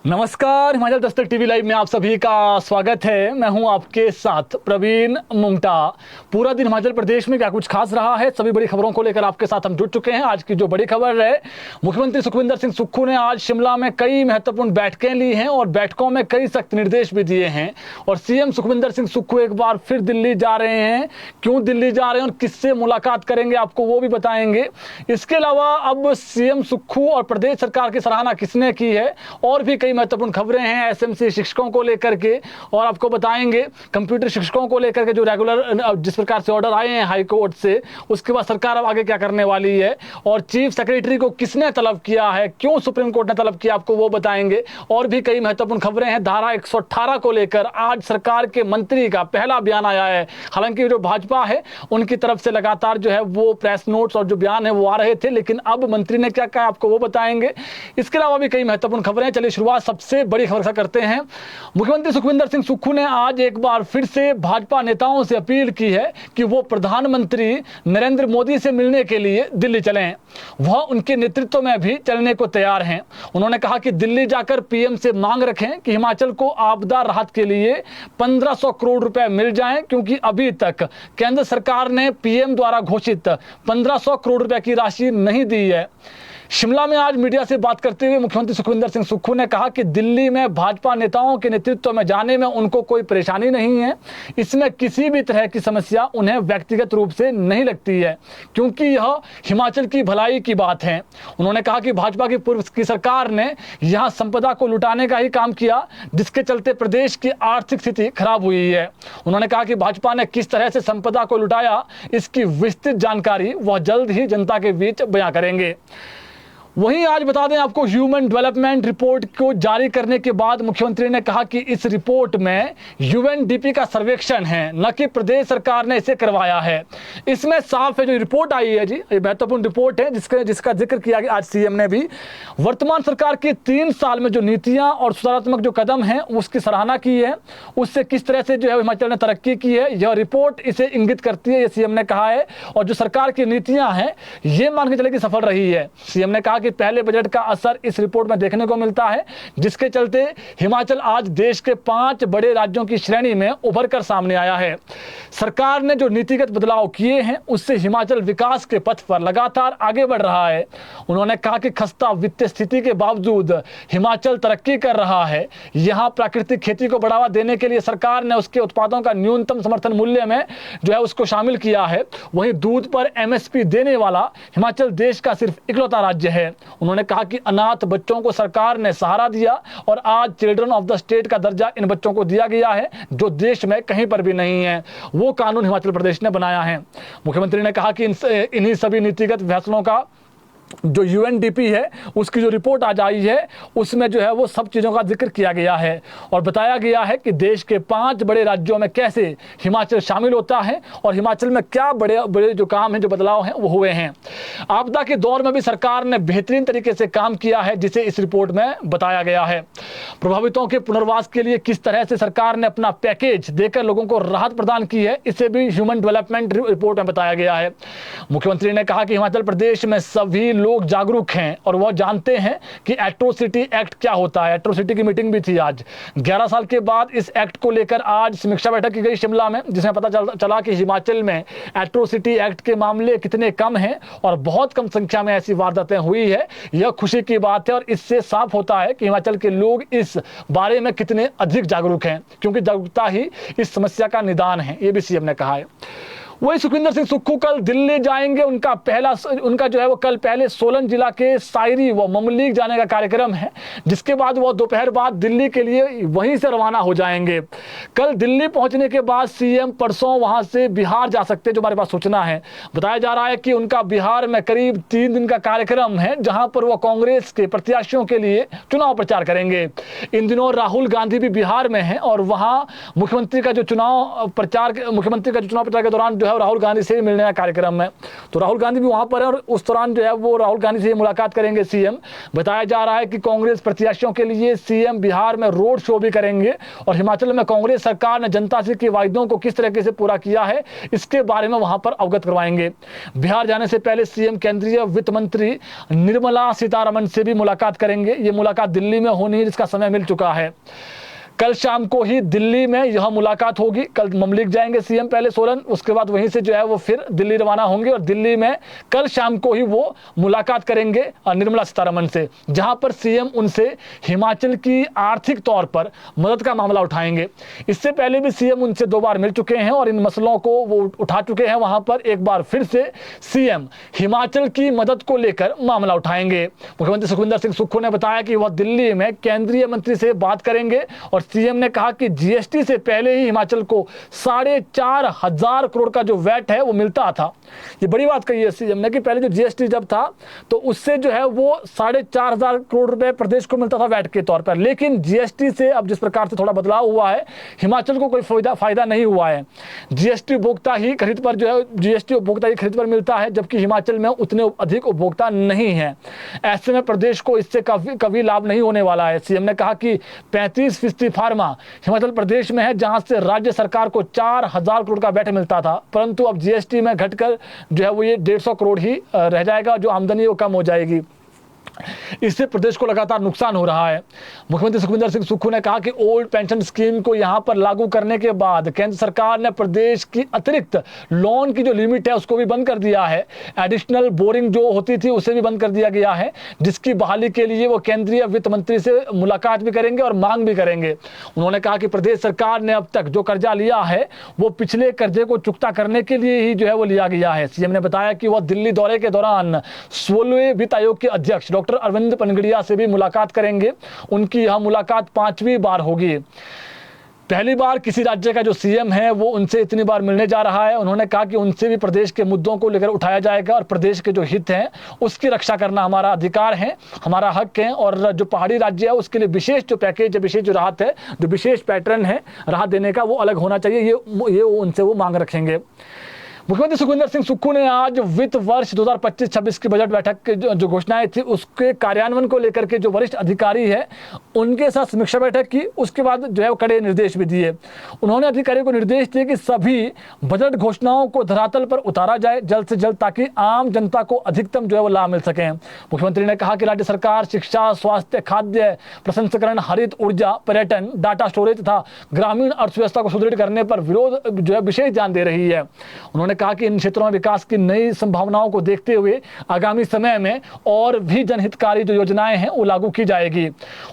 नमस्कार, Himachal Dastak TV live में आप सभी का स्वागत है। मैं हूं आपके साथ प्रवीण मुंगटा। पूरा दिन हिमाचल प्रदेश में क्या कुछ खास रहा है, सभी बड़ी खबरों को लेकर आपके साथ हम जुड़ चुके हैं। आज की जो बड़ी खबर है, मुख्यमंत्री सुखविंदर सिंह सुक्खू ने आज शिमला में कई महत्वपूर्ण बैठकें ली हैं और बैठकों में कई सख्त निर्देश भी दिए हैं। और सीएम सुखविंदर सिंह सुक्खू एक बार फिर दिल्ली जा रहे हैं। क्यों दिल्ली जा रहे हैं और किससे मुलाकात करेंगे, आपको वो भी बताएंगे। इसके अलावा अब सीएम सुक्खू और प्रदेश सरकार की सराहना किसने की है, और भी कई महत्वपूर्ण खबरें हैं एसएमसी शिक्षकों को लेकर के, और आपको बताएंगे कंप्यूटर शिक्षकों को लेकर के जो रेगुलर जिस प्रकार से ऑर्डर आए हैं हाई कोर्ट से, उसके बाद सरकार अब आगे क्या करने वाली है, और चीफ सेक्रेटरी को किसने तलब किया है, क्यों सुप्रीम कोर्ट ने तलब किया, आपको वो बताएंगे। और भी कई महत्वपूर्ण खबरें हैं। धारा 118 को लेकर आज सरकार के मंत्री का पहला बयान आया है। हालांकि जो भाजपा है उनकी तरफ से लगातार जो है वो प्रेस नोट्स और जो बयान है वो आ रहे थे, लेकिन अब मंत्री ने क्या कहा, आपको वो बताएंगे। इसके अलावा भी कई महत्वपूर्ण खबरें हैं। चलिए शुरुआत सबसे बड़ी खबर करते हैं। मुख्यमंत्री सुखविंदर सिंह सुक्खू ने आज एक बार फिर से भाजपा नेताओं से अपील की है कि वो प्रधानमंत्री नरेंद्र मोदी से मिलने के लिए दिल्ली चलें। वह उनके नेतृत्व में भी चलने को तैयार हैं। उन्होंने कहा कि दिल्ली जाकर पीएम से मांग रखें कि हिमाचल को आपदा राहत के लिए 1500 करोड़ रुपए मिल जाएं, क्योंकि अभी तक केंद्र सरकार ने पीएम द्वारा घोषित 1500 करोड़ रुपए की राशि नहीं दी है। शिमला में आज मीडिया से बात करते हुए मुख्यमंत्री सुखविंदर सिंह सुक्खू ने कहा कि दिल्ली में भाजपा नेताओं के नेतृत्व में जाने में उनको कोई परेशानी नहीं है। इसमें किसी भी तरह की समस्या उन्हें व्यक्तिगत रूप से नहीं लगती है, क्योंकि यह हिमाचल की भलाई की बात है। उन्होंने कहा कि भाजपा की पूर्व की सरकार ने यहां संपदा को लुटाने का ही काम किया, जिसके चलते प्रदेश की आर्थिक स्थिति खराब हुई है। उन्होंने कहा कि भाजपा ने किस तरह से संपदा को लुटाया, इसकी विस्तृत जानकारी वह जल्द ही जनता के बीच बयां करेंगे। वहीं आज बता दें आपको, ह्यूमन डेवलपमेंट रिपोर्ट को जारी करने के बाद मुख्यमंत्री ने कहा कि इस रिपोर्ट में यूएनडीपी का सर्वेक्षण है, न कि प्रदेश सरकार ने इसे करवाया है। इसमें साफ है, जो रिपोर्ट आई है जी, ये महत्वपूर्ण रिपोर्ट है जिसका जिक्र किया गया आज सीएम ने भी। वर्तमान सरकार की 3 साल में जो नीतियां और सुधारात्मक जो कदम हैं उसकी सराहना की है, उससे किस तरह से जो है हिमाचल ने तरक्की की है, यह रिपोर्ट इसे इंगित करती है, ये सीएम ने कहा है। और जो सरकार की नीतियां हैं ये मान के चले कि सफल रही है। सीएम ने कहा कि पहले बजट का असर इस रिपोर्ट में देखने को मिलता है, जिसके चलते हिमाचल आज देश के 5 बड़े राज्यों की श्रेणी में उभर कर सामने आया है। सरकार ने जो नीतिगत बदलाव किए हैं उससे हिमाचल विकास के पथ पर लगातार आगे बढ़ रहा है। उन्होंने कहा कि खस्ता वित्तीय स्थिति के बावजूद हिमाचल तरक्की कर रहा है। यहां प्राकृतिक खेती को बढ़ावा देने के लिए सरकार ने उसके उत्पादों का न्यूनतम समर्थन मूल्य में जो है उसको शामिल किया है। वहीं दूध पर एमएसपी देने वाला हिमाचल देश का सिर्फ इकलौता राज्य है। उन्होंने कहा कि अनाथ बच्चों को सरकार ने सहारा दिया और आज चिल्ड्रन ऑफ द स्टेट का दर्जा इन बच्चों को दिया गया है, जो देश में कहीं पर भी नहीं है। वो कानून हिमाचल प्रदेश ने बनाया है। मुख्यमंत्री ने कहा कि इन्हीं सभी नीतिगत फैसलों का जो यूएनडीपी है उसकी जो रिपोर्ट आज आई है उसमें जो है वो सब चीज़ों का जिक्र किया गया है और बताया गया है कि देश के 5 बड़े राज्यों में कैसे हिमाचल शामिल होता है और हिमाचल में क्या बड़े बड़े जो काम हैं, जो बदलाव हैं वो हुए हैं। आपदा के दौर में भी सरकार ने बेहतरीन तरीके से काम किया है, जिसे इस रिपोर्ट में बताया गया है। प्रभावितों के पुनर्वास के लिए किस तरह से सरकार ने अपना पैकेज देकर लोगों को राहत प्रदान की है, इसे भी ह्यूमन डेवलपमेंट रिपोर्ट में बताया गया है। मुख्यमंत्री ने कहा कि हिमाचल प्रदेश में सभी लोग जागरूक हैं और वह जानते हैं कि एट्रोसिटी एक्ट क्या होता है। एट्रोसिटी की मीटिंग भी थी आज। 11 साल के बाद इस एक्ट को लेकर आज समीक्षा बैठक की गई शिमला में, जिसमें पता चला कि हिमाचल में एट्रोसिटी एक्ट के मामले कितने कम हैं और बहुत कम संख्या में ऐसी वारदातें हुई है। यह खुशी की बात है और इससे साफ होता है कि हिमाचल के लोग इस बारे में कितने अधिक जागरूक हैं, क्योंकि जागरूकता ही इस समस्या का निदान है, ये भी सीएम ने कहा है। वही सुखविंदर सिंह सुक्खू कल दिल्ली जाएंगे। उनका जो है वो कल पहले सोलन जिला के सायरी व ममलीग जाने का कार्यक्रम है, जिसके बाद वो दोपहर बाद दिल्ली के लिए वहीं से रवाना हो जाएंगे। कल दिल्ली पहुंचने के बाद सीएम परसों वहां से बिहार जा सकते हैं, जो हमारे पास सूचना है। बताया जा रहा है कि उनका बिहार में करीब 3 दिन का कार्यक्रम है, जहां पर वो कांग्रेस के प्रत्याशियों के लिए चुनाव प्रचार करेंगे। इन दिनों राहुल गांधी भी बिहार में है और वहां मुख्यमंत्री का जो चुनाव प्रचार के दौरान जो है राहुल गांधी से मिलने का कार्यक्रम है। तो राहुल गांधी भी वहां पर है और उस दौरान जो है वो राहुल गांधी से मुलाकात करेंगे सीएम। बताया जा रहा है कि कांग्रेस प्रत्याशियों के लिए सीएम बिहार में रोड शो भी करेंगे और हिमाचल में कांग्रेस सरकार ने जनता से के वायदों को किस तरीके से पूरा किया है इसके बारे में वहां पर अवगत करवाएंगे। बिहार जाने से पहले सीएम केंद्रीय वित्त मंत्री निर्मला सीतारमण से भी मुलाकात करेंगे। ये मुलाकात दिल्ली में होनी है जिसका समय मिल चुका है। कल शाम को ही दिल्ली में यह मुलाकात होगी। कल ममलिक जाएंगे सीएम पहले सोलन, उसके बाद वहीं से जो है वो फिर दिल्ली रवाना होंगे और दिल्ली में कल शाम को ही वो मुलाकात करेंगे निर्मला सीतारमण से, जहां पर सीएम उनसे हिमाचल की आर्थिक तौर पर मदद का मामला उठाएंगे। इससे पहले भी सीएम उनसे 2 बार मिल चुके हैं और इन मसलों को वो उठा चुके हैं। वहां पर एक बार फिर से सीएम हिमाचल की मदद को लेकर मामला उठाएंगे। मुख्यमंत्री सुखविंदर सिंह सुक्खू ने बताया कि वह दिल्ली में केंद्रीय मंत्री से बात करेंगे और सीएम ने कहा कि जीएसटी से पहले ही हिमाचल को 4,500 करोड़ का जो वैट है वो मिलता था। ये बड़ी बात कही है सीएम ने कि पहले जो जीएसटी जब था तो उससे जो है वो 4,500 करोड़ रुपए प्रदेश को मिलता था वैट के तौर पर, लेकिन जीएसटी से अब जिस प्रकार से थोड़ा बदलाव हुआ है हिमाचल को कोई फायदा नहीं हुआ है। जीएसटी उपभोक्ता ही खरीद पर जो है जीएसटी उपभोक्ता ही खरीद पर मिलता है, जबकि हिमाचल में उतने अधिक उपभोक्ता नहीं है। ऐसे में प्रदेश को इससे कभी लाभ नहीं होने वाला है। सीएम ने कहा कि 35% फार्मा हिमाचल प्रदेश में है, जहां से राज्य सरकार को 4,000 करोड़ का वैट मिलता था, परंतु अब जीएसटी में घटकर जो है वो ये 150 करोड़ ही रह जाएगा। जो आमदनी वो कम हो जाएगी, इससे प्रदेश को लगातार नुकसान हो रहा है। मुख्यमंत्री सुखविंदर सिंह सुक्खू ने कहा कि ओल्ड पेंशन स्कीम को यहां पर लागू करने के बाद केंद्र सरकार ने प्रदेश की अतिरिक्त लोन की जो लिमिट है उसको भी बंद कर दिया है। एडिशनल बोरिंग जो होती थी उसे भी बंद कर दिया गया है, जिसकी बहाली के लिए वो केंद्रीय वित्त मंत्री से मुलाकात भी करेंगे और मांग भी करेंगे। उन्होंने कहा कि प्रदेश सरकार ने अब तक जो कर्जा लिया है वो पिछले कर्जे को चुकता करने के लिए ही जो है वो लिया गया है। सीएम ने बताया कि वह दिल्ली दौरे के दौरान 16वें वित्त आयोग के अध्यक्ष डॉक्टर अरविंद पनगड़िया से भी मुलाकात करेंगे। उनकी यह मुलाकात 5वीं बार होगी। पहली बार किसी राज्य का जो सीएम है वो उनसे इतनी बार मिलने जा रहा है। उन्होंने कहा कि उनसे भी प्रदेश के मुद्दों को लेकर उठाया जाएगा और प्रदेश के जो हित हैं उसकी रक्षा करना हमारा अधिकार है, हमारा हक है। और जो पहाड़ी राज्य है उसके लिए विशेष जो पैकेज, विशेष जो राहत है, जो विशेष पैटर्न है राहत देने का वो अलग होना चाहिए। ये उनसे वो मांग रखेंगे। मुख्यमंत्री सुखविंदर सिंह सुक्खू ने आज वित्त वर्ष 2025-26 की बजट बैठक के जो घोषणाएं थी उसके कार्यान्वयन को लेकर के जो वरिष्ठ अधिकारी है उनके साथ समीक्षा बैठक की। उसके बाद जो है वो कड़े निर्देश भी दिए। उन्होंने अधिकारियों को निर्देश दिए कि सभी बजट घोषणाओं को धरातल पर उतारा जाए जल्द से जल्द, ताकि आम जनता को अधिकतम जो है वो लाभ मिल सके। मुख्यमंत्री ने कहा कि राज्य सरकार शिक्षा, स्वास्थ्य, खाद्य प्रसंस्करण, हरित ऊर्जा, पर्यटन, डाटा स्टोरेज तथा ग्रामीण अर्थव्यवस्था को सुदृढ़ करने पर जो है विशेष ध्यान दे रही है। उन्होंने कहा कि इन क्षेत्रों में विकास की नई संभावनाओं को देखते हुए आगामी समय में और भी जनहितकारी जो योजनाएं हैं वो लागू की जाएगी।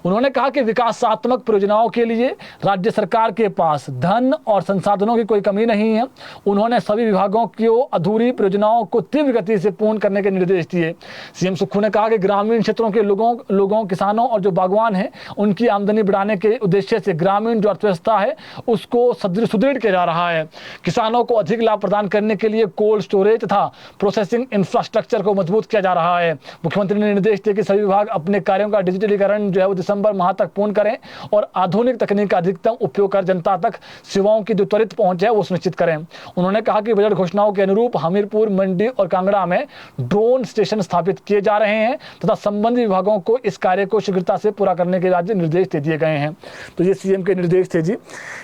उन्होंने कहा कि विकासात्मक परियोजनाओं के लिए राज्य सरकार के पास धन और संसाधनों की कोई कमी नहीं है। उन्होंने सभी विभागों की अधूरी परियोजनाओं को तीव्र गति से पूर्ण करने के निर्देश दिए। सीएम सुक्खू ने कहा कि ग्रामीण क्षेत्रों के लोगों, किसानों और जो बागवान हैं उनकी आमदनी बढ़ाने के उद्देश्य से ग्रामीण जो अर्थव्यवस्था है उसको सुदृढ़ किया जा रहा है। किसानों को अधिक लाभ प्रदान करने के लिए कोल्ड स्टोरेज तथा प्रोसेसिंग इंफ्रास्ट्रक्चर को मजबूत किया जा रहा है। मुख्यमंत्री ने निर्देश दिए कि सभी विभाग अपने कार्यों का डिजिटलीकरण जो है वो दिसंबर माह तक पूर्ण करें और आधुनिक तकनीक का अधिकतम उपयोग कर जनता तक सेवाओं की जो त्वरित पहुंच है वो सुनिश्चित करें। उन्होंने कहा कि बजट घोषणाओं के अनुरूप हमीरपुर, मंडी और कांगड़ा में ड्रोन स्टेशन स्थापित किए जा रहे हैं तथा संबंधित विभागों को इस कार्य को शीघ्रता से पूरा करने के राज्य निर्देश दे दिए गए हैं। तो ये सीएम के निर्देश थे जी।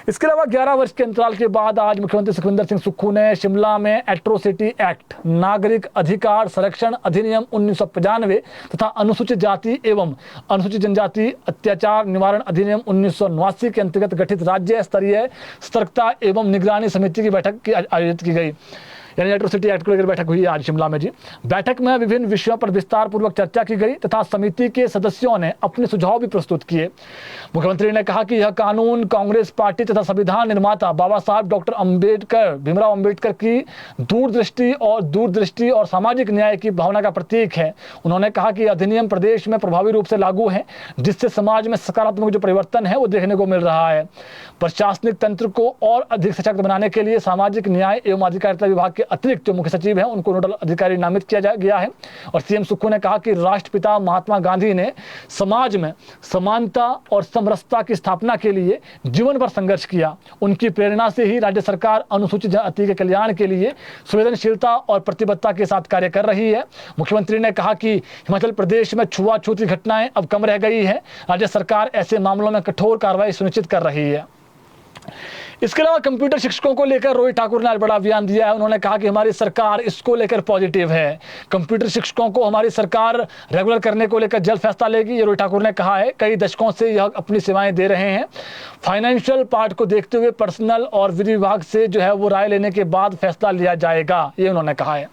इसके अलावा 11 वर्ष के अंतराल के बाद आज मुख्यमंत्री सुखविंदर सिंह सुक्खू ने शिमला में एट्रोसिटी एक्ट, नागरिक अधिकार संरक्षण अधिनियम 1995 तथा अनुसूचित जाति एवं अनुसूचित जनजाति अत्याचार निवारण अधिनियम 1989 के अंतर्गत गठित राज्य स्तरीय सतर्कता एवं निगरानी समिति की बैठक आयोजित की गई। यानी एट्रोसिटी एक्ट को लेकर बैठक हुई आज शिमला में जी। बैठक में विभिन्न विषयों पर विस्तार पूर्वक चर्चा की गई तथा समिति के सदस्यों ने अपने सुझाव भी प्रस्तुत किए। मुख्यमंत्री ने कहा कि यह कानून कांग्रेस पार्टी तथा संविधान निर्माता बाबा साहब डॉक्टर भीमराव अम्बेडकर की दूरदृष्टि और सामाजिक न्याय की भावना का प्रतीक है। उन्होंने कहा कि अधिनियम प्रदेश में प्रभावी रूप से लागू है, जिससे समाज में सकारात्मक जो परिवर्तन है वो देखने को मिल रहा है। प्रशासनिक तंत्र को और अधिक सशक्त बनाने के लिए सामाजिक न्याय एवं अधिकारिता विभाग के अतिरिक्त जो मुख्य सचिव हैं उनको नोडल अधिकारी नामित किया गया है। और सीएम सुक्खू ने कहा कि राष्ट्रपिता महात्मा गांधी ने समाज में समानता और समरसता की स्थापना के लिए जीवन भर संघर्ष किया। उनकी प्रेरणा से ही राज्य सरकार अनुसूचित जनजाति के कल्याण के लिए संवेदनशीलता और प्रतिबद्धता के साथ कार्य कर रही है। मुख्यमंत्री ने कहा कि हिमाचल प्रदेश में छुआछूत की घटनाएं अब कम रह गई है। राज्य सरकार ऐसे मामलों में कठोर कार्रवाई सुनिश्चित कर रही है। इसके अलावा कंप्यूटर शिक्षकों को लेकर रोहित ठाकुर ने आज बड़ा बयान दिया है। उन्होंने कहा कि हमारी सरकार इसको लेकर पॉजिटिव है। कंप्यूटर शिक्षकों को हमारी सरकार रेगुलर करने को लेकर जल्द फैसला लेगी, ये रोहित ठाकुर ने कहा है। कई दशकों से यह अपनी सेवाएं दे रहे हैं। फाइनेंशियल पार्ट को देखते हुए पर्सनल और विधि विभाग से जो है वो राय लेने के बाद फैसला लिया जाएगा, ये उन्होंने कहा है।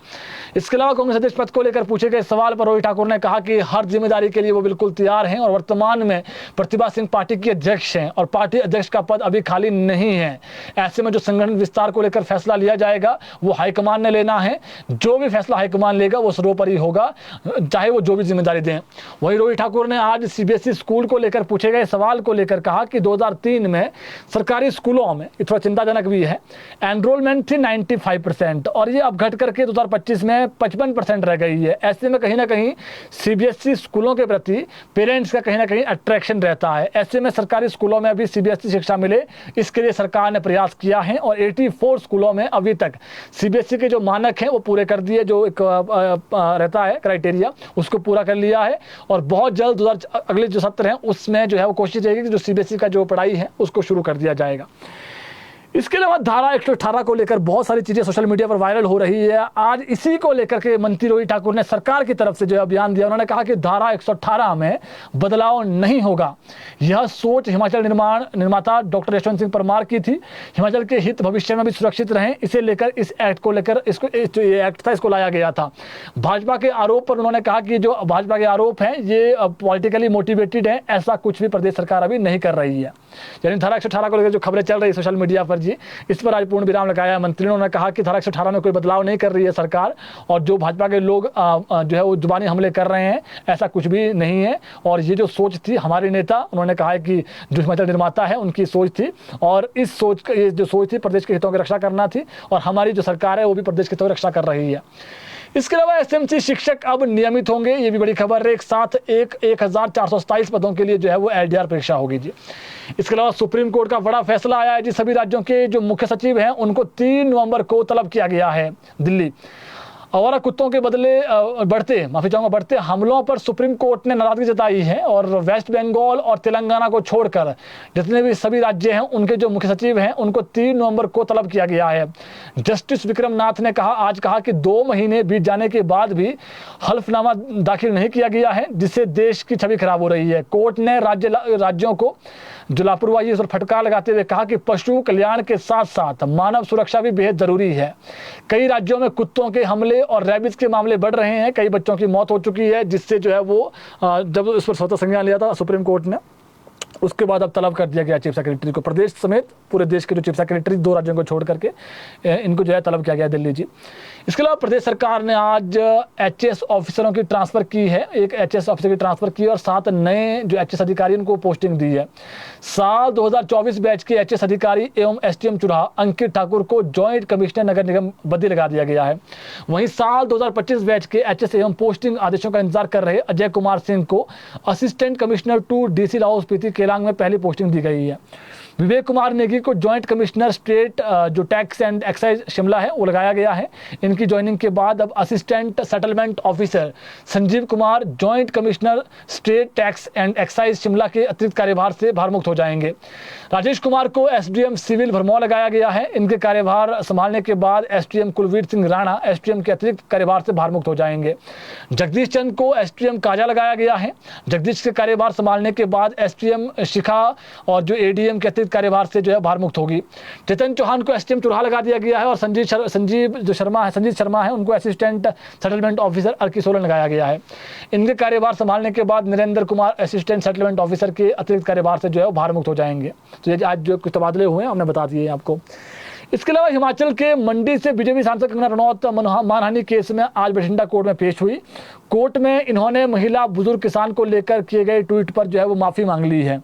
इसके अलावा कांग्रेस अध्यक्ष पद को लेकर पूछे गए सवाल पर रोहित ठाकुर ने कहा कि हर जिम्मेदारी के लिए वो बिल्कुल तैयार हैं और वर्तमान में प्रतिभा सिंह पार्टी की अध्यक्ष हैं और पार्टी अध्यक्ष का पद अभी खाली नहीं है। ऐसे में जो संगठन विस्तार को लेकर फैसला लिया जाएगा वो हाईकमान ने लेना है। जो भी फैसला हाईकमान लेगा वो सर्वोपरि होगा, चाहे वो जो भी जिम्मेदारी दें। वहीं रोहित ठाकुर ने आज सीबीएसई स्कूल को लेकर पूछे गए सवाल को लेकर कहा कि 2003 में सरकारी स्कूलों में, थोड़ा चिंताजनक भी है, एनरोलमेंट थी 95% और ये अब घट करके 2025 में 55% रह गई है। ऐसे में कहीं ना कहीं सीबीएसई स्कूलों के प्रति पेरेंट्स का कहीं ना कहीं अट्रैक्शन रहता है। ऐसे में सरकारी स्कूलों में अभी सीबीएसई शिक्षा मिले, इसके लिए सरकार ने प्रयास किया है और 84 स्कूलों में अभी तक सीबीएसई के जो मानक हैं वो पूरे कर दिए, जो एक रहता है क्राइटेरिया उसको पूरा कर लिया है। और बहुत जल्द अगले जो सत्र हैं उसमें जो है वो कोशिश रहेगी कि जो सीबीएसई का जो पढ़ाई है उसको शुरू कर दिया जाएगा। इसके अलावा धारा 118 को लेकर बहुत सारी चीज़ें सोशल मीडिया पर वायरल हो रही है। आज इसी को लेकर के मंत्री रोहित ठाकुर ने सरकार की तरफ से जो अभियान दिया। उन्होंने कहा कि धारा 118 में बदलाव नहीं होगा। यह सोच हिमाचल निर्माता डॉक्टर यशवंत सिंह परमार की थी। हिमाचल के हित भविष्य में भी सुरक्षित रहें, इसे लेकर इस एक्ट को लेकर ये एक्ट था इसको लाया गया था। भाजपा के आरोप पर उन्होंने कहा कि जो भाजपा के आरोप हैं ये पॉलिटिकली मोटिवेटेड है, ऐसा कुछ भी प्रदेश सरकार अभी नहीं कर रही है। यानी धारा 118 को लेकर जो खबरें चल रही है सोशल मीडिया पर जी, इस पर आज पूर्ण विराम लगाया मंत्री ने। उन्होंने कहा कि धारा 118 में कोई बदलाव नहीं कर रही है सरकार और जो भाजपा के लोग जो है वो जुबानी हमले कर रहे हैं ऐसा कुछ भी नहीं है। और ये जो सोच थी हमारे नेता, उन्होंने कहा है कि जो हिमाचल निर्माता है उनकी सोच थी और इस सोच ये जो सोच थी प्रदेश के हितों की रक्षा करना थी और हमारी जो सरकार है वो भी प्रदेश के हितों की रक्षा कर रही है। इसके अलावा एसएमसी शिक्षक अब नियमित होंगे, ये भी बड़ी खबर है। एक साथ 1427 पदों के लिए जो है वो एलडीआर परीक्षा होगी जी। इसके अलावा सुप्रीम कोर्ट का बड़ा फैसला आया है जी। सभी राज्यों के जो मुख्य सचिव हैं उनको 3 नवंबर को तलब किया गया है। दिल्ली आवारा कुत्तों के बढ़ते हमलों पर सुप्रीम कोर्ट ने नाराजगी जताई है और वेस्ट बंगाल और तेलंगाना को छोड़कर जितने भी सभी राज्य हैं उनके जो मुख्य सचिव हैं उनको 3 नवंबर को तलब किया गया है। जस्टिस विक्रम नाथ ने आज कहा कि 2 महीने बीत जाने के बाद भी हल्फनामा दाखिल नहीं किया गया है, जिससे देश की छवि खराब हो रही है। कोर्ट ने राज्यों को जो लापरवाही और फटकार लगाते हुए कहा कि पशु कल्याण के साथ साथ मानव सुरक्षा भी बेहद जरूरी है। कई राज्यों में कुत्तों के हमले और रैबिस के मामले बढ़ रहे हैं, कई बच्चों की मौत हो चुकी है, जिससे जो है वो जब इस पर स्वतः संज्ञान लिया था सुप्रीम कोर्ट ने, उसके बाद अब तलब कर दिया गया चीफ सेक्रेटरी को। प्रदेश समेत पूरे देश के जो चीफ सेक्रेटरी 2 राज्यों को छोड़ करके इनको जो है तलब किया गया दिल्ली जी। इसके अलावा प्रदेश सरकार ने आज एचएस ऑफिसरों की ट्रांसफ़र की है, एक एचएस ऑफिसर की ट्रांसफ़र की और 7 नए जो एचएस अधिकारी उनको पोस्टिंग दी है। साल 2024 बैच के एचएस अधिकारी एवं एसटीएम चुराह अंकित ठाकुर को जॉइंट कमिश्नर नगर निगम बद्दी लगा दिया गया है। वहीं साल 2025 बैच के एचएस एवं पोस्टिंग आदेशों का इंतजार कर रहे अजय कुमार सिंह को assistant commissioner 2 DC Lahaul Spiti Keylong में पहली पोस्टिंग दी गई है। विवेक कुमार नेगी को जॉइंट कमिश्नर स्टेट जो टैक्स एंड एक्साइज शिमला है वो लगाया गया है। इनकी ज्वाइनिंग के बाद अब assistant settlement officer Sanjeev Kumar joint commissioner state tax and excise Shimla के अतिरिक्त कार्यभार से भारमुक्त हो जाएंगे। राजेश कुमार को एसडीएम सिविल भरमौर लगाया गया है। इनके कार्यभार संभालने के बाद एसडीएम कुलवीर सिंह राणा एसडीएम के अतिरिक्त कार्यभार से भारमुक्त हो जाएंगे। जगदीश चंद को एसडीएम काजा लगाया गया है। जगदीश के कार्यभार संभालने के बाद एसडीएम शिखा और जो एडीएम के कार्यभार से जो है भारमुक्त होगी। चेतन चौहान को एसटीएम चुराह लगा दिया गया है और संजीत शर्मा है उनको असिस्टेंट सेटलमेंट ऑफिसर अर्कीसोलन लगाया गया है। इनके कार्यभार संभालने के बाद Narendra Kumar assistant settlement officer के अतिरिक्त कार्यभार से जो है वो भारमुक्त हो जाएंगे। तो ये आज जो कुछ तबादले हुए हैं हमने बता दिए आपको। इसके अलावा हिमाचल के मंडी से बीजेपी सांसद कंगना रनौत मानहानि केस में आज बठिंडा कोर्ट में पेश हुई। कोर्ट में इन्होंने महिला बुजुर्ग किसान को लेकर किए गए ट्वीट पर जो है वो माफी मांग ली है।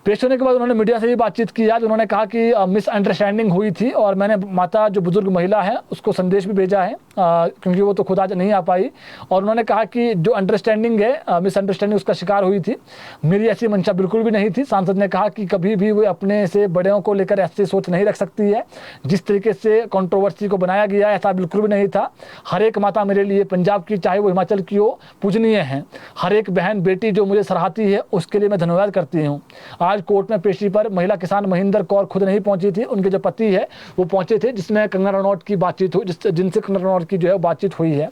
पेश होने के बाद उन्होंने मीडिया से भी बातचीत की। आज उन्होंने कहा कि मिसअंडरस्टैंडिंग हुई थी और मैंने माता जो बुजुर्ग महिला है उसको संदेश भी भेजा है, क्योंकि वो तो खुद आज नहीं आ पाई। और उन्होंने कहा कि जो अंडरस्टैंडिंग है, मिसअंडरस्टैंडिंग उसका शिकार हुई थी, मेरी ऐसी मंशा बिल्कुल भी नहीं थी। सांसद ने कहा कि कभी भी वो अपने से बड़ों को लेकर ऐसी सोच नहीं रख सकती है। जिस तरीके से कंट्रोवर्सी को बनाया गया ऐसा बिल्कुल भी नहीं था। हर एक माता मेरे लिए, पंजाब की चाहे वो हिमाचल की हो, पूजनीय है। हर एक बहन बेटी जो मुझे सराहती है उसके लिए मैं धन्यवाद करती हूँ। आज कोर्ट में पेशी पर महिला किसान महेंद्र कौर खुद नहीं पहुंची थी, उनके जो पति है वो पहुंचे थे, जिसमें कंगना रनौत की बातचीत हुई, जिनसे कंगना रनौत की जो है बातचीत हुई है।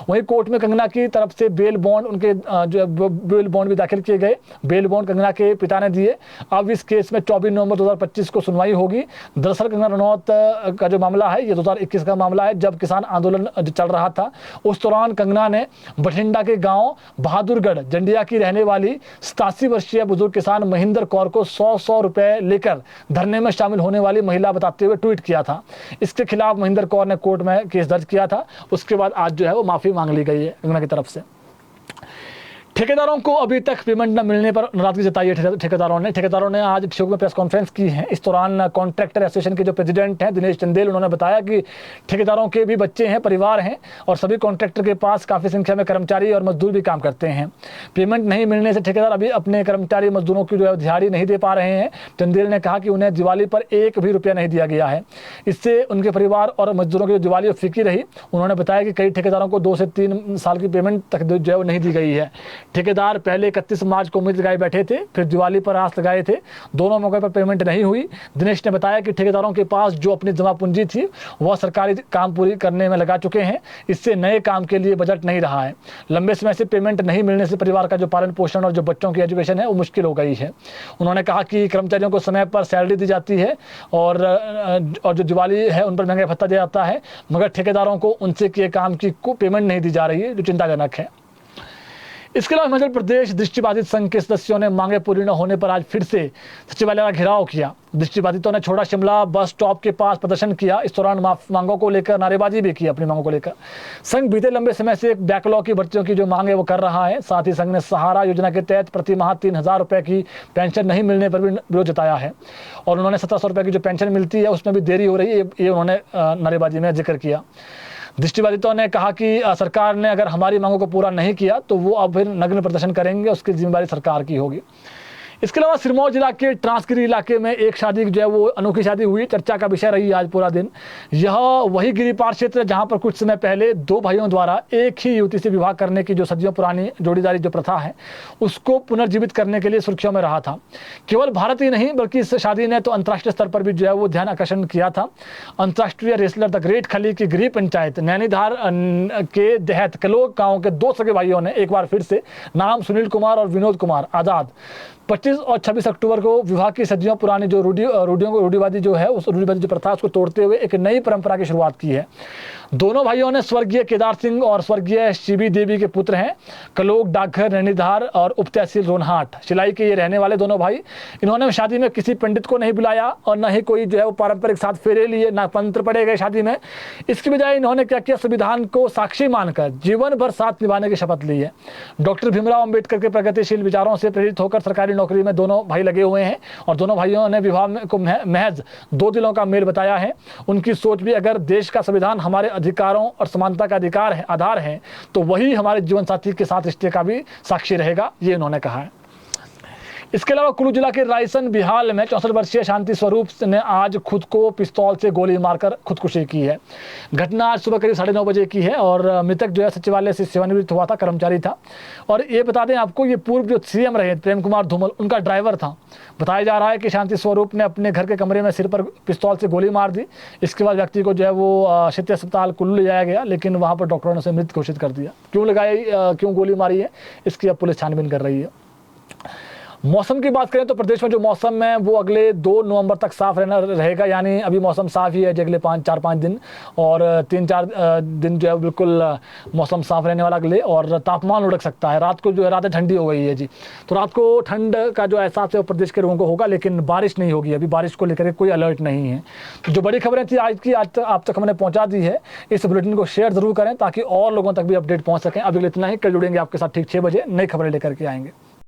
वहीं कोर्ट में कंगना की तरफ से बेल बॉन्ड, उनके जो बेल बॉन्ड भी दाखिल किए गए। बेल बॉन्ड कंगना के पिता ने दिए। अब इस केस में 24 नवंबर 2025 को सुनवाई होगी। दरअसल कंगना रनौत का जो मामला है ये 2021 का मामला है, जब किसान आंदोलन चल रहा था। उस दौरान कंगना ने बठिंडा के गाँव बहादुरगढ़ जंडिया की रहने वाली 87 वर्षीय बुजुर्ग किसान महेंद्र कौर को 100 रुपए लेकर धरने में शामिल होने वाली महिला बताते हुए ट्वीट किया था। इसके खिलाफ महेंद्र कौर ने कोर्ट में केस दर्ज किया था। उसके बाद आज जो है वो माफी मांग ली गई है कंगना की तरफ से। ठेकेदारों को अभी तक पेमेंट न मिलने पर नाराजगी जताई है ठेकेदारों ने आज ठियोग में प्रेस कॉन्फ्रेंस की है। इस दौरान कॉन्ट्रैक्टर एसोसिएशन के जो प्रेसिडेंट हैं दिनेश चंदेल, उन्होंने बताया कि ठेकेदारों के भी बच्चे हैं, परिवार हैं और सभी कॉन्ट्रैक्टर के पास काफ़ी संख्या में कर्मचारी और मजदूर भी काम करते हैं। पेमेंट नहीं मिलने से ठेकेदार अभी अपने कर्मचारी मजदूरों की जो है दिहाड़ी नहीं दे पा रहे हैं। चंदेल ने कहा कि उन्हें दिवाली पर एक भी रुपया नहीं दिया गया है। इससे उनके परिवार और मजदूरों की जो दिवाली फीकी रही। उन्होंने बताया कि कई ठेकेदारों को 2 से 3 साल की पेमेंट तक जो है वो नहीं दी गई है। ठेकेदार पहले 31 मार्च को उम्मीद लगाए बैठे थे, फिर दिवाली पर आस लगाए थे। दोनों मौके पर पेमेंट नहीं हुई। दिनेश ने बताया कि ठेकेदारों के पास जो अपनी जमा पूंजी थी वह सरकारी काम पूरी करने में लगा चुके हैं। इससे नए काम के लिए बजट नहीं रहा है। लंबे समय से पेमेंट नहीं मिलने से परिवार का जो पालन पोषण और जो बच्चों की एजुकेशन है वो मुश्किल हो गई है। उन्होंने कहा कि कर्मचारियों को समय पर सैलरी दी जाती है और जो दिवाली है उन पर महंगाई भत्ता दिया जाता है, मगर ठेकेदारों को उनसे किए काम की पेमेंट नहीं दी जा रही है, जो चिंताजनक है। इसके अलावा हिमाचल प्रदेश दृष्टिबाधित संघ के सदस्यों ने मांगे पूरी न होने पर आज फिर से सचिवालय का घेराव किया। दृष्टिबाधितों ने छोड़ा शिमला बस स्टॉप के पास प्रदर्शन किया। इस दौरान मांगों को लेकर नारेबाजी भी की, अपनी मांगों को लेकर। संघ बीते लंबे समय से एक बैकलॉग की भर्तियों की जो मांग है वो कर रहा है। साथ ही संघ ने सहारा योजना के तहत प्रति माह 3000 रुपए की पेंशन नहीं मिलने पर भी विरोध जताया है और उन्होंने 1700 रुपए की जो पेंशन मिलती है उसमें भी देरी हो रही है, ये उन्होंने नारेबाजी में जिक्र किया। दृष्टिबाधितों ने कहा कि सरकार ने अगर हमारी मांगों को पूरा नहीं किया तो वो अब फिर नग्न प्रदर्शन करेंगे, उसकी जिम्मेदारी सरकार की होगी। इसके अलावा सिरमौर जिला के ट्रांसगिरी इलाके में एक शादी जो है वो अनोखी शादी हुई, चर्चा का विषय रही आज पूरा दिन। यह वही गिरिपार क्षेत्र है जहां पर कुछ समय पहले 2 भाइयों द्वारा एक ही युवती से विवाह करने की जो सदियों पुरानी जोड़ीदारी जो प्रथा है उसको पुनर्जीवित करने के लिए सुर्खियों में रहा था। केवल भारत ही नहीं बल्कि इस शादी ने तो अंतर्राष्ट्रीय स्तर पर भी जो है वो ध्यान आकर्षण किया था। अंतर्राष्ट्रीय रेसलर द ग्रेट खली की गृह पंचायत नैनीधार के देहत कलोग गाँव के 2 सगे भाइयों ने एक बार फिर से, नाम सुनील कुमार और विनोद कुमार आज़ाद, 25 और 26 अक्टूबर को विवाह की सदियों पुरानी जो रूढ़िवादी जो है उस रूढ़िवादी जो प्रथा उसको तोड़ते हुए एक नई परंपरा की शुरुआत की है। दोनों भाइयों ने स्वर्गीय केदार सिंह और स्वर्गीय शिबी देवी के पुत्र हैं। कलोग, डाकघर, नैनीधार और उप तहसील रोनहाट शिलाई के ये रहने वाले दोनों भाई। इन्होंने शादी में किसी पंडित को नहीं बुलाया और न ही कोई जो है वो पारंपरिक साथ फेरे लिए, ना मंत्र पढ़े गए शादी में। इसकी बजाय इन्होंने क्या किया, संविधान को साक्षी मानकर जीवन भर साथ निभाने की शपथ ली है। डॉक्टर भीमराव अम्बेडकर के प्रगतिशील विचारों से प्रेरित होकर सरकारी नौकरी में दोनों भाई लगे हुए हैं और दोनों भाइयों ने विवाह को महज 2 दिलों का मेल बताया है। उनकी सोच भी अगर देश का संविधान हमारे अधिकारों और समानता का आधार है तो वही हमारे जीवन साथी के साथ रिश्ते का भी साक्षी रहेगा, ये उन्होंने कहा है। इसके अलावा कुल्लू जिला के रायसन बिहाल में 64 वर्षीय शांति स्वरूप ने आज खुद को पिस्तौल से गोली मारकर खुदकुशी की है। घटना आज सुबह करीब 9:30 बजे की है और मृतक जो है सचिवालय से सेवानिवृत्त हुआ था, कर्मचारी था। और ये बता दें आपको, ये पूर्व जो सीएम रहे प्रेम कुमार धूमल, उनका ड्राइवर था। बताया जा रहा है कि शांति स्वरूप ने अपने घर के कमरे में सिर पर पिस्तौल से गोली मार दी। इसके बाद व्यक्ति को जो है वो क्षेत्रीय अस्पताल कुल्लू ले जाया गया, लेकिन वहाँ पर डॉक्टरों ने उसे मृत घोषित कर दिया। क्यों गोली मारी है इसकी अब पुलिस छानबीन कर रही है। मौसम की बात करें तो प्रदेश में जो मौसम है वो अगले 2 नवंबर तक साफ रहेगा, यानी अभी मौसम साफ ही है अगले 4-5 दिन और 3-4 दिन जो है बिल्कुल मौसम साफ रहने वाला अगले। और तापमान लुढ़क सकता है। रात को जो है रातें ठंडी हो गई है जी, तो रात को ठंड का जो एहसास है वो प्रदेश के लोगों को होगा, लेकिन बारिश नहीं होगी। अभी बारिश को लेकर कोई अलर्ट नहीं है। तो जो बड़ी खबरें थी आज आप तक हमने पहुँचा दी है। इस बुलेटिन को शेयर जरूर करें ताकि और लोगों तक भी अपडेट पहुँच सकें। अभी इतना ही, कल जुड़ेंगे आपके साथ ठीक 6 बजे नई खबरें लेकर के आएंगे।